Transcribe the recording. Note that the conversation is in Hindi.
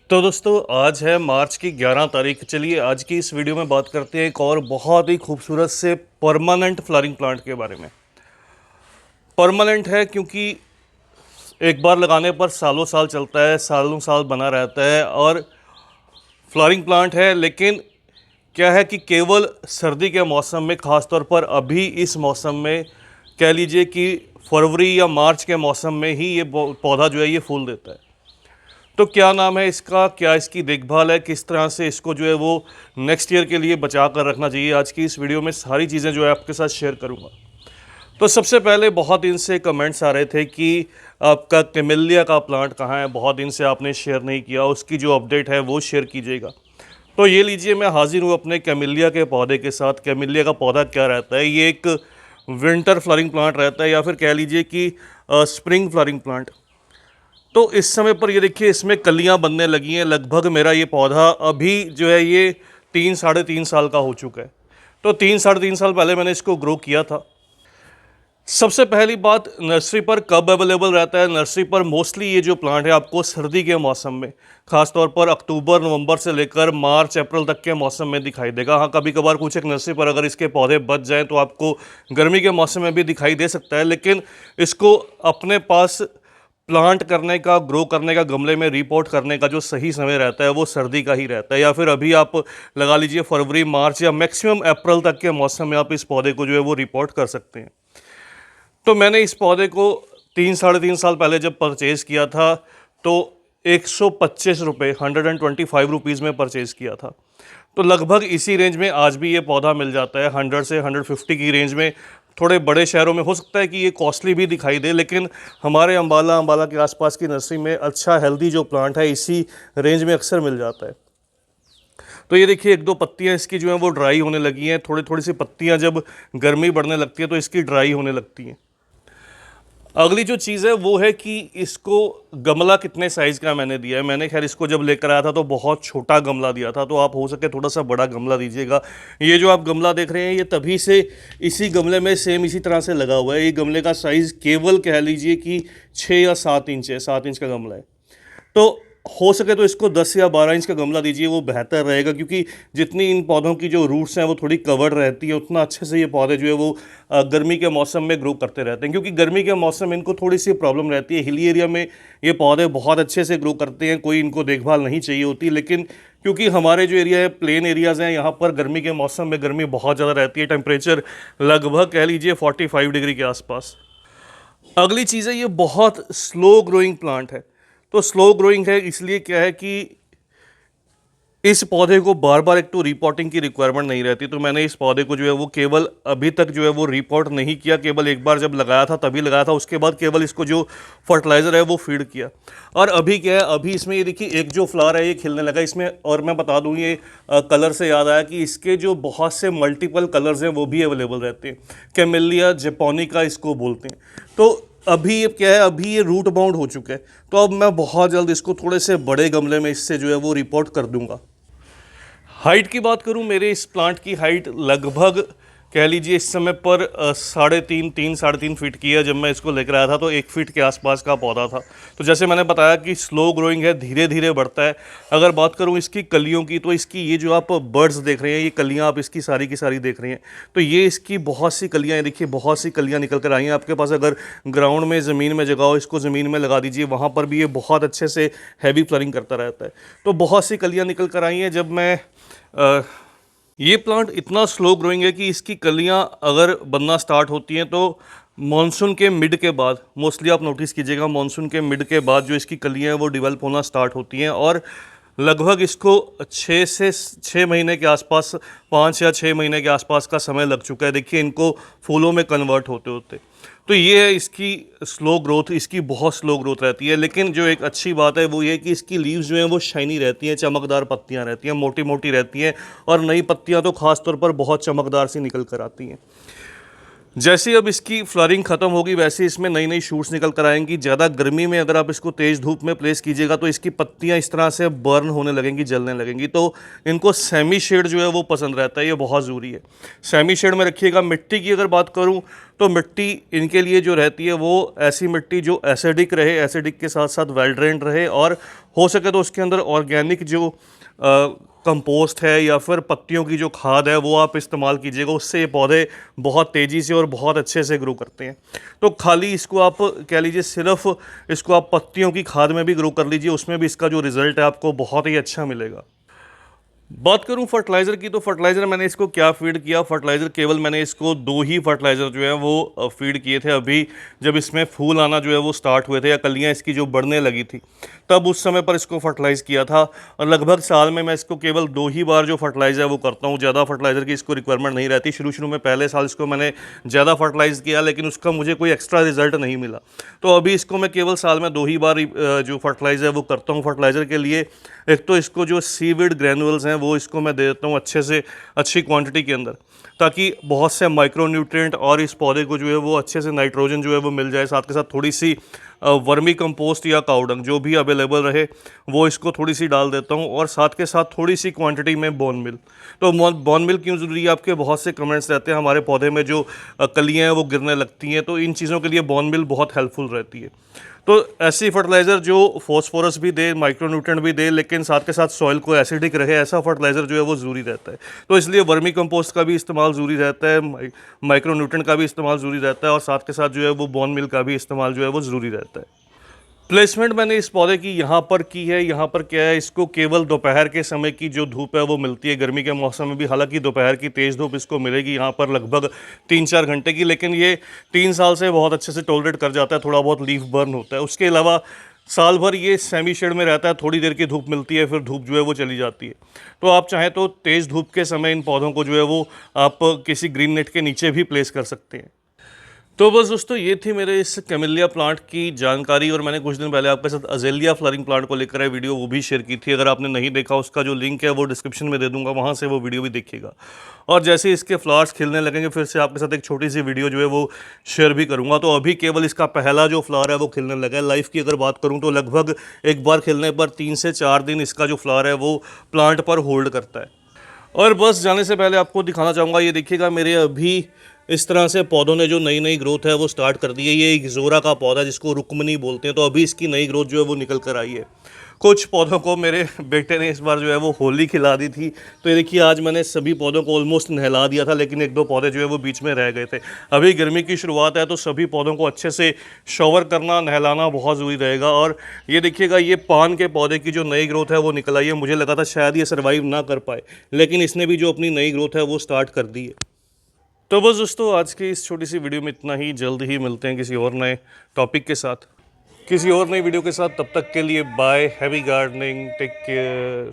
तो दोस्तों आज है मार्च की 11 तारीख। चलिए आज की इस वीडियो में बात करते हैं एक और बहुत ही खूबसूरत से परमानेंट फ्लावरिंग प्लांट के बारे में। परमानेंट है क्योंकि एक बार लगाने पर सालों साल चलता है, सालों साल बना रहता है और फ्लावरिंग प्लांट है। लेकिन क्या है कि केवल सर्दी के मौसम में, ख़ास तौर पर अभी इस मौसम में, कह लीजिए कि फरवरी या मार्च के मौसम में ही ये पौधा जो है ये फूल देता है। तो क्या नाम है इसका, क्या इसकी देखभाल है, किस तरह से इसको जो है वो नेक्स्ट ईयर के लिए बचा कर रखना चाहिए, आज की इस वीडियो में सारी चीज़ें जो है आपके साथ शेयर करूंगा। तो सबसे पहले बहुत दिन से कमेंट्स आ रहे थे कि आपका कैमेलिया का प्लांट कहाँ है, बहुत दिन से आपने शेयर नहीं किया, उसकी जो अपडेट है वो शेयर कीजिएगा। तो ये लीजिए, मैं हाजिर हूँ अपने कैमेलिया के पौधे के साथ। कैमेलिया का पौधा क्या रहता है, ये एक विंटर फ्लावरिंग प्लांट रहता है या फिर कह लीजिए कि स्प्रिंग फ्लावरिंग प्लांट। तो इस समय पर ये देखिए इसमें कलियां बनने लगी हैं। लगभग मेरा ये पौधा अभी जो है ये 3-3.5 साल का हो चुका है। तो 3-3.5 साल पहले मैंने इसको ग्रो किया था। सबसे पहली बात, नर्सरी पर कब अवेलेबल रहता है। नर्सरी पर मोस्टली ये जो प्लांट है आपको सर्दी के मौसम में, खास तौर पर अक्टूबर नवंबर से लेकर मार्च अप्रैल तक के मौसम में दिखाई देगा। हाँ, कभी कभार कुछ एक नर्सरी पर अगर इसके पौधे बच जाएं तो आपको गर्मी के मौसम में भी दिखाई दे सकता है। लेकिन इसको अपने पास प्लांट करने का, ग्रो करने का, गमले में रिपोर्ट करने का जो सही समय रहता है वो सर्दी का ही रहता है, या फिर अभी आप लगा लीजिए फरवरी मार्च या मैक्सिमम अप्रैल तक के मौसम में आप इस पौधे को जो है वो रिपोर्ट कर सकते हैं। तो मैंने इस पौधे को 3-3.5 साल पहले जब परचेज़ किया था तो 125 रुपये, 125 रुपीज़ में परचेज़ किया था। तो लगभग इसी रेंज में आज भी ये पौधा मिल जाता है, 100 से 150 की रेंज में। थोड़े बड़े शहरों में हो सकता है कि ये कॉस्टली भी दिखाई दे, लेकिन हमारे अंबाला के आसपास की नर्सरी में अच्छा हेल्दी जो प्लांट है इसी रेंज में अक्सर मिल जाता है। तो ये देखिए एक दो पत्तियां इसकी जो हैं वो ड्राई होने लगी हैं। थोड़ी थोड़ी सी पत्तियां जब गर्मी बढ़ने लगती है तो इसकी ड्राई होने लगती हैं। अगली जो चीज़ है वो है कि इसको गमला कितने साइज़ का मैंने दिया है। मैंने खैर इसको जब लेकर आया था तो बहुत छोटा गमला दिया था, तो आप हो सके थोड़ा सा बड़ा गमला दीजिएगा। ये जो आप गमला देख रहे हैं ये तभी से इसी गमले में सेम इसी तरह से लगा हुआ है। ये गमले का साइज़ केवल कह लीजिए कि 6 या 7 इंच है, 7 इंच का गमला है। तो हो सके तो इसको 10 या 12 इंच का गमला दीजिए, वो बेहतर रहेगा, क्योंकि जितनी इन पौधों की जो रूट्स हैं वो थोड़ी कवर्ड रहती है उतना अच्छे से ये पौधे जो है वो गर्मी के मौसम में ग्रो करते रहते हैं। क्योंकि गर्मी के मौसम में इनको थोड़ी सी प्रॉब्लम रहती है। हिली एरिया में ये पौधे बहुत अच्छे से ग्रो करते हैं, कोई इनको देखभाल नहीं चाहिए होती। लेकिन क्योंकि हमारे जो एरिया है प्लेन एरियाज़ हैं, यहाँ पर गर्मी के मौसम में गर्मी बहुत ज़्यादा रहती है। टेम्परेचर लगभग कह लीजिए 45 डिग्री के आसपास। अगली चीज़ है, ये बहुत स्लो ग्रोइंग प्लांट है। तो स्लो ग्रोइंग है इसलिए क्या है कि इस पौधे को बार बार एक तो रिपोर्टिंग की रिक्वायरमेंट नहीं रहती। तो मैंने इस पौधे को जो है वो केवल अभी तक जो है वो रिपोर्ट नहीं किया, केवल एक बार जब लगाया था तभी लगाया था। उसके बाद केवल इसको जो फर्टिलाइज़र है वो फीड किया। और अभी क्या है, अभी इसमें ये देखिए एक जो फ्लावर है ये खिलने लगा इसमें। और मैं बता दूँ, ये कलर से याद आया कि इसके जो बहुत से मल्टीपल कलर्स हैं वो भी अवेलेबल रहते हैं। कैमेलिया जैपोनिका इसको बोलते हैं। तो अभी ये क्या है, अभी ये रूट बाउंड हो चुका है। तो अब मैं बहुत जल्द इसको थोड़े से बड़े गमले में इससे जो है वो रिपोर्ट कर दूंगा। हाइट की बात करूं, मेरे इस प्लांट की हाइट लगभग कह लीजिए इस समय पर 3.5 फीट की है। जब मैं इसको लेकर आया था तो 1 फीट के आसपास का पौधा था। तो जैसे मैंने बताया कि स्लो ग्रोइंग है, धीरे धीरे बढ़ता है। अगर बात करूं इसकी कलियों की, तो इसकी ये जो आप बर्ड्स देख रहे हैं, ये कलियां आप इसकी सारी की सारी देख रहे हैं। तो ये इसकी बहुत सी कलियां हैं, देखिए बहुत सी कलियां निकल कर आई हैं। आपके पास अगर ग्राउंड में ज़मीन में जगह हो, इसको ज़मीन में लगा दीजिए, वहाँ पर भी ये बहुत अच्छे से हैवी फ्लरिंग करता रहता है। तो बहुत सी कलियाँ निकल कर आई हैं। जब मैं ये प्लांट इतना स्लो ग्रोइंग है कि इसकी कलियां अगर बनना स्टार्ट होती हैं तो मॉनसून के मिड के बाद, मोस्टली आप नोटिस कीजिएगा, मॉनसून के मिड के बाद जो इसकी कलियां हैं वो डेवलप होना स्टार्ट होती हैं। और लगभग इसको 6 महीने के आसपास, 5 या 6 महीने के आसपास का समय लग चुका है। देखिए इनको फूलों में कन्वर्ट होते होते। तो ये है इसकी स्लो ग्रोथ, इसकी बहुत स्लो ग्रोथ रहती है। लेकिन जो एक अच्छी बात है वो ये कि इसकी लीव्स जो हैं वो शाइनी रहती हैं, चमकदार पत्तियां रहती हैं, मोटी मोटी रहती हैं। और नई पत्तियां तो ख़ास तौर पर बहुत चमकदार सी निकल कर आती हैं। जैसे अब इसकी फ्लरिंग ख़त्म होगी वैसे इसमें नई नई शूट्स निकल कर आएंगी। ज़्यादा गर्मी में अगर आप इसको तेज़ धूप में प्लेस कीजिएगा तो इसकी पत्तियां इस तरह से बर्न होने लगेंगी, जलने लगेंगी। तो इनको सेमी शेड जो है वो पसंद रहता है, ये बहुत ज़रूरी है। सेमी शेड में रखिएगा। मिट्टी की अगर बात करूं तो मिट्टी इनके लिए जो रहती है वो ऐसी मिट्टी जो एसिडिक रहे, एसिडिक के साथ साथ वेल ड्रेन्ड रहे, और हो सके तो उसके अंदर ऑर्गेनिक जो कंपोस्ट है या फिर पत्तियों की जो खाद है वो आप इस्तेमाल कीजिएगा। उससे ये पौधे बहुत तेज़ी से और बहुत अच्छे से ग्रो करते हैं। तो खाली इसको आप कह लीजिए सिर्फ इसको आप पत्तियों की खाद में भी ग्रो कर लीजिए, उसमें भी इसका जो रिज़ल्ट है आपको बहुत ही अच्छा मिलेगा। बात करूं फर्टिलाइज़र की, तो फर्टिलाइज़र मैंने इसको क्या फीड किया। फर्टिलाइज़र केवल मैंने इसको 2 ही फर्टिलाइज़र जो है वो फीड किए थे। अभी जब इसमें फूल आना जो है वो स्टार्ट हुए थे या कलियां इसकी जो बढ़ने लगी थी, तब उस समय पर इसको फर्टिलाइज़ किया था। और लगभग साल में मैं इसको केवल 2 ही बार जो फर्टिलाइज़ है वो करता हूँ। ज़्यादा फर्टिलाइज़र की इसको रिक्वायरमेंट नहीं रहती। शुरू में पहले साल इसको मैंने ज़्यादा फर्टिलाइज़ किया, लेकिन उसका मुझे कोई एक्स्ट्रा रिजल्ट नहीं मिला। तो अभी इसको मैं केवल साल में 2 ही बार जो फर्टिलाइज़ है वो करता हूँ। फर्टिलाइज़र के लिए एक तो इसको जो सीविड ग्रैनुअल्स हैं वो इसको मैं दे देता हूँ अच्छे से, अच्छी क्वांटिटी के अंदर, ताकि बहुत से माइक्रो न्यूट्रिएंट और इस पौधे को जो है वो अच्छे से नाइट्रोजन जो है वो मिल जाए। साथ के साथ थोड़ी सी वर्मी कंपोस्ट या काउडंग जो भी अवेलेबल रहे वो इसको थोड़ी सी डाल देता हूँ, और साथ के साथ थोड़ी सी क्वांटिटी में बोन मिल। तो बोन मिल क्यों ज़रूरी है? आपके बहुत से कमेंट्स रहते हैं हमारे पौधे में जो कलियाँ हैं वो गिरने लगती हैं, तो इन चीज़ों के लिए बोन मिल बहुत हेल्पफुल रहती है। तो ऐसी फर्टिलाइज़र जो फॉस्फोरस भी दे, माइक्रोन्यूट्रेंट भी दे, लेकिन साथ के साथ सॉइल को एसिडिक रहे, ऐसा फर्टिलाइज़र जो है वो ज़रूरी रहता है। तो इसलिए वर्मी कंपोस्ट का भी इस्तेमाल ज़रूरी रहता है, माइक्रोन्यूट्रेंट का भी इस्तेमाल ज़रूरी रहता है, और साथ के साथ जो है वो बोन मिल का भी इस्तेमाल जो है वो ज़रूरी रहता है। प्लेसमेंट मैंने इस पौधे की यहाँ पर की है। यहाँ पर क्या है, इसको केवल दोपहर के समय की जो धूप है वो मिलती है। गर्मी के मौसम में भी हालांकि दोपहर की तेज़ धूप इसको मिलेगी यहाँ पर लगभग 3-4 घंटे की, लेकिन ये 3 साल से बहुत अच्छे से टॉलरेट कर जाता है। थोड़ा बहुत लीफ बर्न होता है, उसके अलावा साल भर ये सेमी शेड में रहता है। थोड़ी देर की धूप मिलती है, फिर धूप जो है वो चली जाती है। तो आप चाहें तो तेज़ धूप के समय इन पौधों को जो है वो आप किसी ग्रीन नेट के नीचे भी प्लेस कर सकते हैं। तो बस दोस्तों ये थी मेरे इस कैमिलिया प्लांट की जानकारी, और मैंने कुछ दिन पहले आपके साथ अजेलिया फ्लावरिंग प्लांट को लेकर वीडियो वो भी शेयर की थी। अगर आपने नहीं देखा उसका जो लिंक है वो डिस्क्रिप्शन में दे दूंगा, वहाँ से वो वीडियो भी देखिएगा। और जैसे इसके फ्लावर्स खिलने लगेंगे फिर से आपके साथ एक छोटी सी वीडियो जो है वो शेयर भी करूँगा। तो अभी केवल इसका पहला जो फ्लावर है वो खिलने लगा है। लाइफ की अगर बात करूँ तो लगभग एक बार खिलने पर 3 से 4 दिन इसका जो फ्लावर है वो प्लांट पर होल्ड करता है। और बस जाने से पहले आपको दिखाना चाहूँगा, ये देखिएगा मेरे अभी इस तरह से पौधों ने जो नई नई ग्रोथ है वो स्टार्ट कर दी है। ये एक ज़ोरा का पौधा है जिसको रुक्मनी बोलते हैं, तो अभी इसकी नई ग्रोथ जो है वो निकल कर आई है। कुछ पौधों को मेरे बेटे ने इस बार जो है वो होली खिला दी थी। तो ये देखिए आज मैंने सभी पौधों को ऑलमोस्ट नहला दिया था, लेकिन 1-2 पौधे जो है वो बीच में रह गए थे। अभी गर्मी की शुरुआत है तो सभी पौधों को अच्छे से शॉवर करना, नहलाना बहुत ज़रूरी रहेगा। और ये देखिएगा ये पान के पौधे की जो नई ग्रोथ है वो निकल आई है। मुझे लगा था शायद ये सर्वाइव ना कर पाए, लेकिन इसने भी जो अपनी नई ग्रोथ है वो स्टार्ट कर दी है। तो बस दोस्तों आज की इस छोटी सी वीडियो में इतना ही। जल्द ही मिलते हैं किसी और नए टॉपिक के साथ, किसी और नई वीडियो के साथ। तब तक के लिए bye, happy gardening, take care.